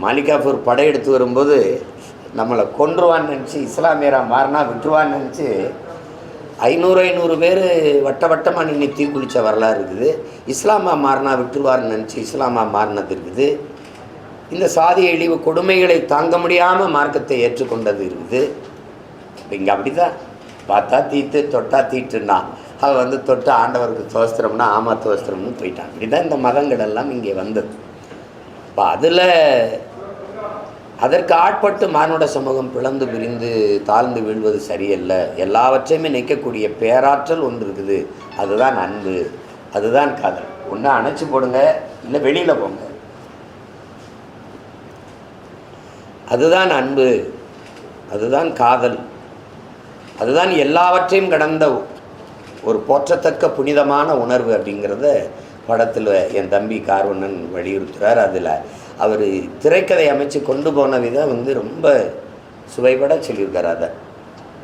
மாலிகாஃபூர் படையெடுத்து வரும்போது நம்மளை கொன்றுவான்னு நினச்சி இஸ்லாமியராக மாறினா விட்டுருவான்னு நினச்சி 500 பேர் வட்டமாக நின்று தீக்குளித்த வரலாறு இருக்குது. இஸ்லாமாக மாறினா விட்டுருவார்னு நினச்சி இஸ்லாமாக மாறினது இருக்குது. இந்த சாதி இழிவு கொடுமைகளை தாங்க முடியாமல் மார்க்கத்தை ஏற்றுக்கொண்டது இருக்குது. இங்கே அப்படி தான் பார்த்தா தீட்டு தொட்டா தீட்டுன்னா அவள் வந்து தொட்டு ஆண்டவருக்கு தோஸ்திரம்னா ஆமாம் தோஸ்திரம்னு போயிட்டான். இப்படி தான் இந்த மதங்கள் எல்லாம் இங்கே வந்தது. இப்போ அதில் அதற்கு ஆட்பட்டு மானுட சமூகம் பிளந்து பிரிந்து தாழ்ந்து வீழ்வது சரியல்ல. எல்லாவற்றையுமே நிற்கக்கூடிய பேராற்றல் ஒன்று இருக்குது. அதுதான் அன்பு, அதுதான் காதல். ஒன்று அணைச்சி போடுங்க, இல்லை வெளியில் போங்க. அதுதான் அன்பு, அதுதான் காதல், அதுதான் எல்லாவற்றையும் கடந்த ஒரு போற்றத்தக்க புனிதமான உணர்வு அப்படிங்கிறத படத்தில் என் தம்பி கார்வண்ணன் வலியுறுத்துகிறார். அதில் அவர் திரைக்கதை அமைச்சு கொண்டு போன விதம் வந்து ரொம்ப சுவைபட சொல்லியிருக்கார். அதை